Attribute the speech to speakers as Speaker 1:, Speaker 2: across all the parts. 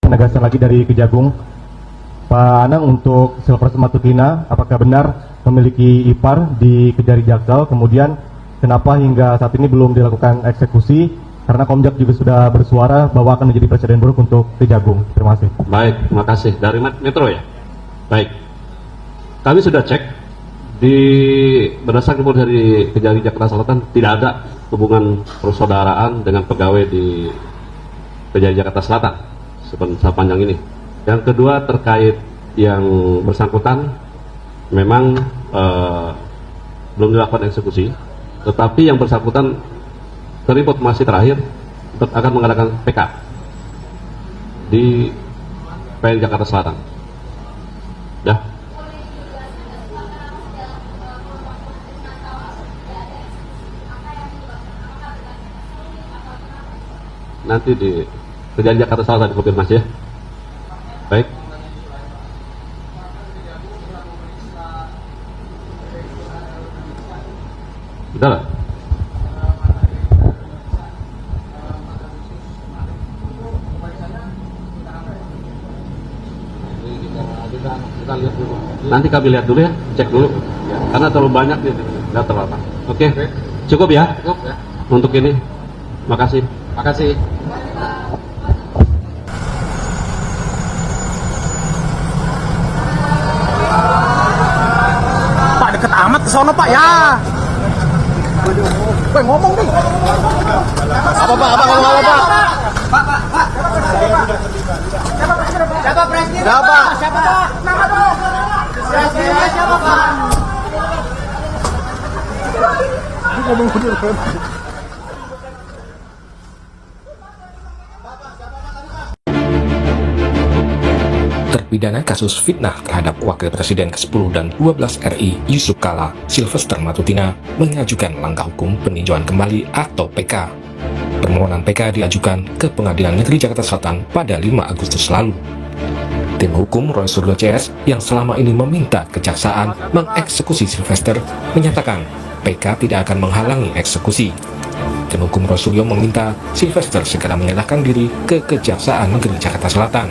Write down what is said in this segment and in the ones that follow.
Speaker 1: penegasan lagi dari Kejagung. Pak Anang, untuk Silvester Matutina, apakah benar memiliki ipar di Kejari Jaksel? Kemudian kenapa hingga saat ini belum dilakukan eksekusi? Karena Komjak juga sudah bersuara bahwa akan menjadi presiden buruk untuk Kejagung. Terima kasih.
Speaker 2: Baik, terima kasih. Dari Metro ya? Baik. Kami sudah cek di berdasarkan report dari Kejari Jakarta Selatan, tidak ada hubungan persaudaraan dengan pegawai di Kejari Jakarta Selatan sepanjang ini. Yang kedua, terkait yang bersangkutan memang belum dilakukan eksekusi, tetapi yang bersangkutan terinformasi terakhir akan mengadakan PK di PN Jakarta Selatan. Ya. Nanti di Kejari Jakarta Selatan dikonfirmasi ya. Baik. Sudah lah. Kita lihat dulu. Nanti kami lihat dulu ya, cek dulu. Ya. Karena terlalu banyak di data apa. Oke. Cukup ya? Cukup ya. Untuk ini. Makasih. Makasih.
Speaker 3: Pak, deket amat ke sono Pak ya. Woi, ngomong nih. Apa Pak? Apa ngomong apa Pak? Siapa presiden? Siapa? Siapa Pak? Nama dong. Presiden siapa Pak? Ngomong bener.
Speaker 4: Terpidana kasus fitnah terhadap Wakil Presiden ke-10 dan 12 RI Yusuf Kala, Silvester Matutina, mengajukan langkah hukum peninjauan kembali atau PK. Permohonan PK diajukan ke Pengadilan Negeri Jakarta Selatan pada 5 Agustus lalu. Tim hukum Roy Suryo CS yang selama ini meminta kejaksaan mengeksekusi Silvester menyatakan PK tidak akan menghalangi eksekusi. Tim hukum Roy Suryo meminta Silvester segera menyerahkan diri ke Kejaksaan Negeri Jakarta Selatan.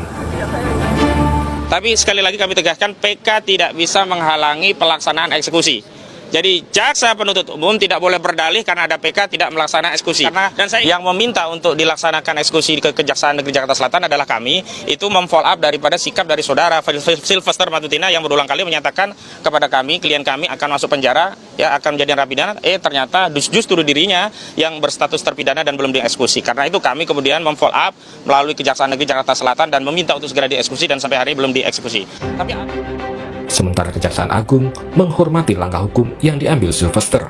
Speaker 5: Tapi sekali lagi kami tegaskan, PK tidak bisa menghalangi pelaksanaan eksekusi. Jadi jaksa penuntut umum tidak boleh berdalih karena ada PK tidak melaksanakan eksekusi. Dan saya yang meminta untuk dilaksanakan eksekusi ke Kejaksaan Negeri Jakarta Selatan adalah kami, itu memfollow up daripada sikap dari saudara Silvester Matutina yang berulang kali menyatakan kepada kami, klien kami akan masuk penjara, ya akan menjadi narapidana. Ternyata justru dirinya yang berstatus terpidana dan belum dieksekusi. Karena itu kami kemudian memfollow up melalui Kejaksaan Negeri Jakarta Selatan dan meminta untuk segera dieksekusi dan sampai hari ini belum dieksekusi.
Speaker 4: Sementara Kejaksaan Agung menghormati langkah hukum yang diambil Silvester.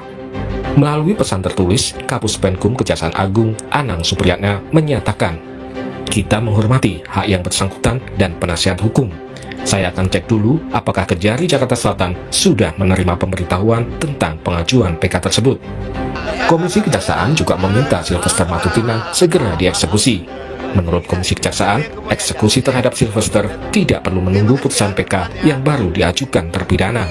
Speaker 4: Melalui pesan tertulis, Kapus Penkum Kejaksaan Agung Anang Supriyatna menyatakan, kita menghormati hak yang bersangkutan dan penasihat hukum. Saya akan cek dulu apakah Kejari Jakarta Selatan sudah menerima pemberitahuan tentang pengajuan PK tersebut. Komisi Kejaksaan juga meminta Silvester Matutina segera dieksekusi. Menurut Komisi Kejaksaan, eksekusi terhadap Silvester tidak perlu menunggu putusan PK yang baru diajukan terpidana.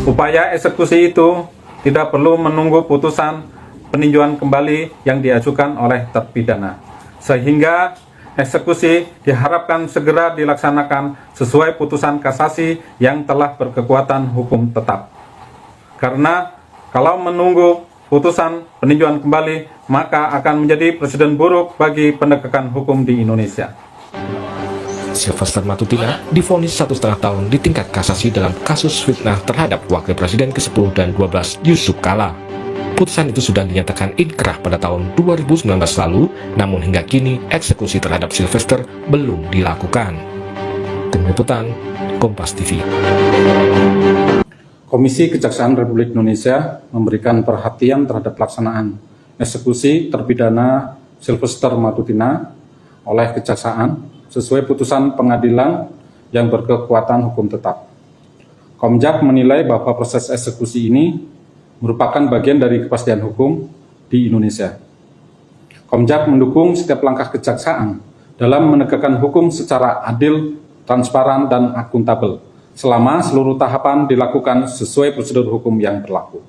Speaker 6: Upaya eksekusi itu tidak perlu menunggu putusan peninjauan kembali yang diajukan oleh terpidana, sehingga eksekusi diharapkan segera dilaksanakan sesuai putusan kasasi yang telah berkekuatan hukum tetap. Karena kalau menunggu putusan peninjauan kembali, maka akan menjadi presiden buruk bagi penegakan hukum di Indonesia.
Speaker 4: Silvester Matutina divonis 1,5 tahun di tingkat kasasi dalam kasus fitnah terhadap Wakil Presiden ke-10 dan 12 Yusuf Kala. Putusan itu sudah dinyatakan inkrah pada tahun 2019 lalu, namun hingga kini eksekusi terhadap Silvester belum dilakukan. Tim Liputan, Kompas TV.
Speaker 6: Komisi Kejaksaan Republik Indonesia memberikan perhatian terhadap pelaksanaan eksekusi terpidana Silvester Matutina oleh Kejaksaan sesuai putusan pengadilan yang berkekuatan hukum tetap. Komjak menilai bahwa proses eksekusi ini merupakan bagian dari kepastian hukum di Indonesia. Komjak mendukung setiap langkah Kejaksaan dalam menegakkan hukum secara adil, transparan, dan akuntabel, selama seluruh tahapan dilakukan sesuai prosedur hukum yang berlaku.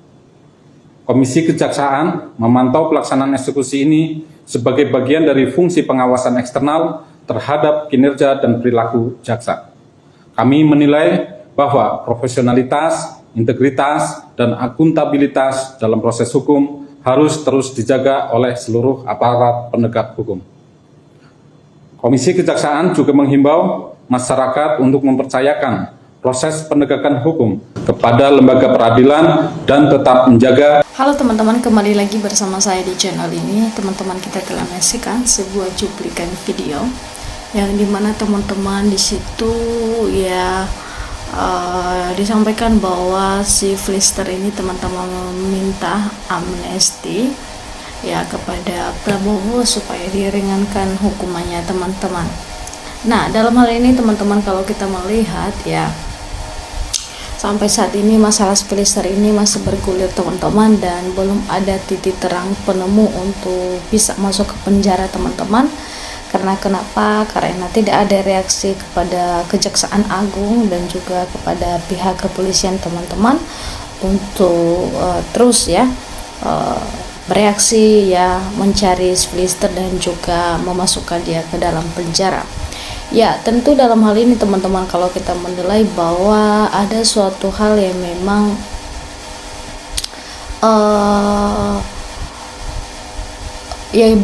Speaker 6: Komisi Kejaksaan memantau pelaksanaan eksekusi ini sebagai bagian dari fungsi pengawasan eksternal terhadap kinerja dan perilaku jaksa. Kami menilai bahwa profesionalitas, integritas, dan akuntabilitas dalam proses hukum harus terus dijaga oleh seluruh aparat penegak hukum. Komisi Kejaksaan juga menghimbau masyarakat untuk mempercayakan proses penegakan hukum kepada lembaga peradilan dan tetap menjaga.
Speaker 7: Halo teman-teman, kembali lagi bersama saya di channel ini. Teman-teman, kita telah menyaksikan sebuah cuplikan video yang dimana teman-teman di situ ya disampaikan bahwa si Flister ini teman-teman meminta amnesti ya kepada Prabowo supaya diringankan hukumannya teman-teman. Nah, dalam hal ini teman-teman, kalau kita melihat ya, sampai saat ini masalah Flister ini masih bergulir teman-teman, dan belum ada titik terang penemu untuk bisa masuk ke penjara teman-teman. Karena kenapa? Karena tidak ada reaksi kepada Kejaksaan Agung dan juga kepada pihak kepolisian teman-teman untuk terus ya bereaksi ya, mencari Flister dan juga memasukkan dia ke dalam penjara. Ya, tentu dalam hal ini teman-teman, kalau kita menilai bahwa ada suatu hal yang memang yang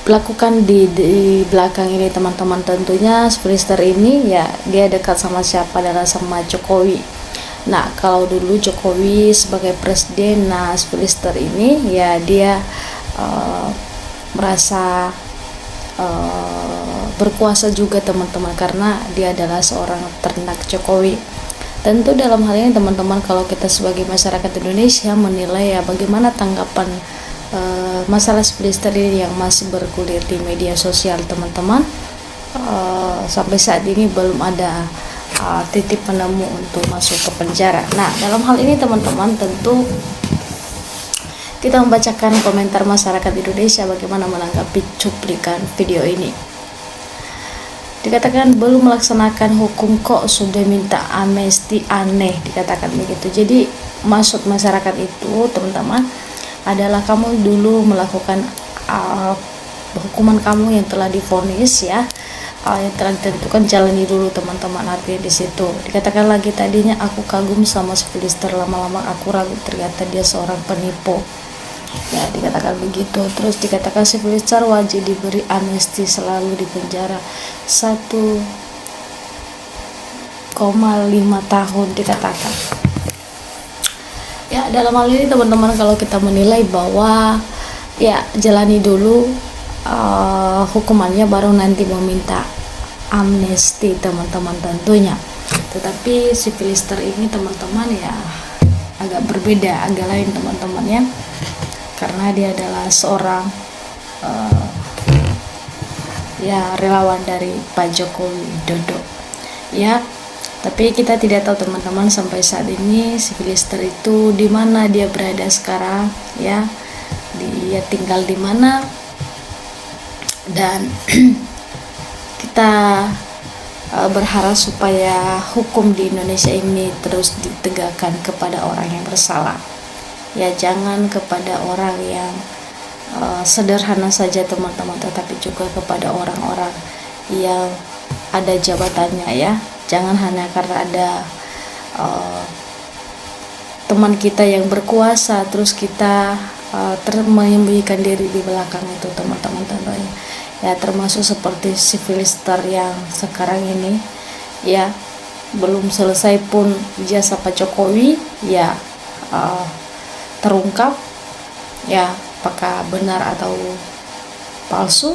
Speaker 7: dilakukan di belakang ini teman-teman. Tentunya Flister ini ya, dia dekat sama siapa? Adalah sama Jokowi. Nah, kalau dulu Jokowi sebagai presiden, nah Flister ini ya dia merasa berkuasa juga teman-teman, karena dia adalah seorang ternak Jokowi. Tentu dalam hal ini teman-teman, kalau kita sebagai masyarakat Indonesia menilai ya, bagaimana tanggapan masalah Flister ini yang masih bergulir di media sosial teman-teman. Sampai saat ini belum ada titik penemu untuk masuk ke penjara. Nah, dalam hal ini teman-teman, tentu kita membacakan komentar masyarakat Indonesia bagaimana menanggapi cuplikan video ini. Dikatakan belum melaksanakan hukum kok sudah minta amnesti, aneh, dikatakan begitu. Jadi maksud masyarakat itu teman-teman adalah kamu dulu melakukan hukuman kamu yang telah divonis ya, yang telah ditentukan, jalani dulu teman-teman. Artinya di situ dikatakan lagi, tadinya aku kagum sama Flister, lama-lama aku ragu, ternyata dia seorang penipu ya, dikatakan begitu. Terus dikatakan si Flister wajib diberi amnesti, selalu di penjara 1,5 tahun dikatakan ya. Dalam hal ini teman-teman, kalau kita menilai bahwa ya, jalani dulu hukumannya, baru nanti meminta amnesti teman-teman tentunya. Tetapi si Flister ini teman-teman ya agak berbeda, agak lain teman-teman ya, karena dia adalah seorang ya relawan dari Pak Jokowi Widodo ya. Tapi kita tidak tahu teman-teman sampai saat ini si Flister itu di mana dia berada sekarang ya, dia tinggal di mana, dan kita berharap supaya hukum di Indonesia ini terus ditegakkan kepada orang yang bersalah ya, jangan kepada orang yang sederhana saja teman-teman, tetapi juga kepada orang-orang yang ada jabatannya ya. Jangan hanya karena ada teman kita yang berkuasa terus kita menyembunyikan diri di belakang itu teman-teman tentunya ya, termasuk seperti si Flister yang sekarang ini ya, belum selesai pun ijazah Pak Jokowi ya terungkap ya, apakah benar atau palsu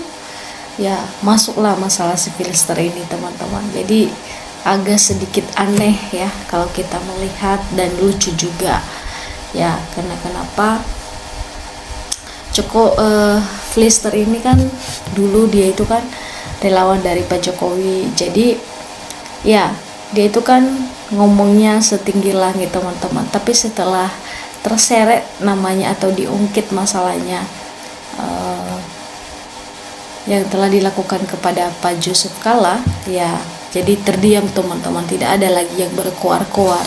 Speaker 7: ya, masuklah masalah si Flister ini teman-teman. Jadi agak sedikit aneh ya kalau kita melihat, dan lucu juga ya, karena kenapa Flister ini kan dulu dia itu kan relawan dari Pak Jokowi, jadi ya dia itu kan ngomongnya setinggi langit teman-teman, tapi setelah terseret namanya atau diungkit masalahnya yang telah dilakukan kepada Pak Yusuf Kalla ya, jadi terdiam teman-teman, tidak ada lagi yang berkoar-koar,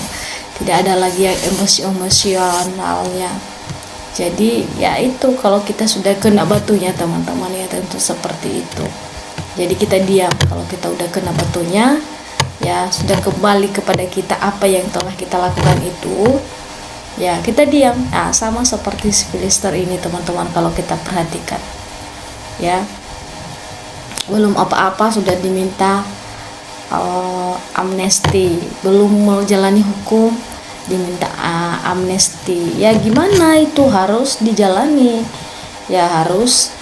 Speaker 7: tidak ada lagi yang emosionalnya. Jadi ya itu, kalau kita sudah kena batunya teman-teman ya, tentu seperti itu Jadi kita diam kalau kita udah kena batunya, ya sudah kembali kepada kita apa yang telah kita lakukan itu, ya kita diam. Nah, sama seperti si Filister ini teman-teman, kalau kita perhatikan ya, belum apa-apa sudah diminta amnesti, belum menjalani hukum diminta amnesti. Ya gimana, itu harus dijalani, ya harus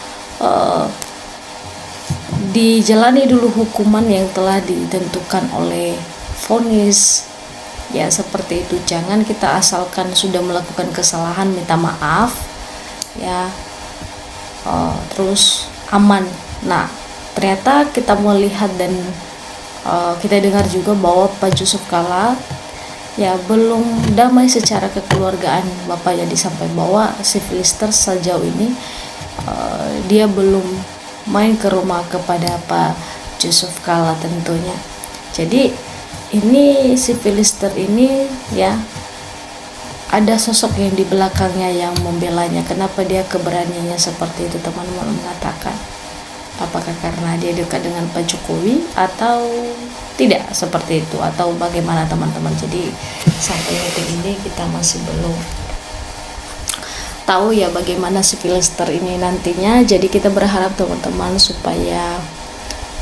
Speaker 7: dijalani dulu hukuman yang telah ditentukan oleh vonis. Ya seperti itu, jangan kita asalkan sudah melakukan kesalahan minta maaf ya terus aman. Nah ternyata kita melihat dan kita dengar juga bahwa Pak Yusuf Kalla ya belum damai secara kekeluargaan. Bapak jadi sampai bahwa si Filister sejauh ini dia belum main ke rumah kepada Pak Yusuf Kalla tentunya. Jadi ini si Filister ini ya ada sosok yang di belakangnya yang membelanya. Kenapa dia keberaniannya seperti itu, teman-teman mengatakan? Apakah karena dia dekat dengan Pak Jokowi atau tidak seperti itu, atau bagaimana teman-teman? Jadi sampai detik ini kita masih belum tahu ya bagaimana si Filister ini nantinya. Jadi kita berharap teman-teman supaya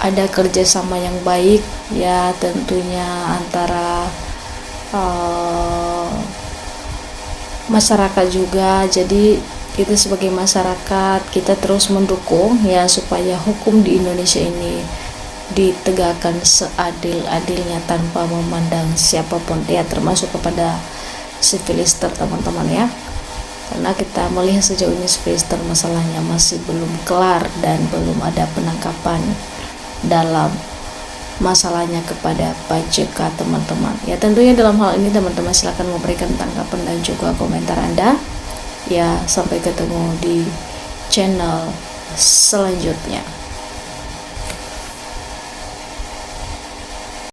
Speaker 7: ada kerjasama yang baik ya tentunya antara masyarakat juga. Jadi kita sebagai masyarakat kita terus mendukung ya supaya hukum di Indonesia ini ditegakkan seadil-adilnya tanpa memandang siapapun ya, termasuk kepada si Filister teman-teman ya. Karena kita melihat sejauh ini Filister masalahnya masih belum kelar dan belum ada penangkapan dalam masalahnya kepada Pak JK teman-teman. Ya tentunya dalam hal ini teman-teman silahkan memberikan tanggapan dan juga komentar Anda. Ya sampai ketemu di channel selanjutnya.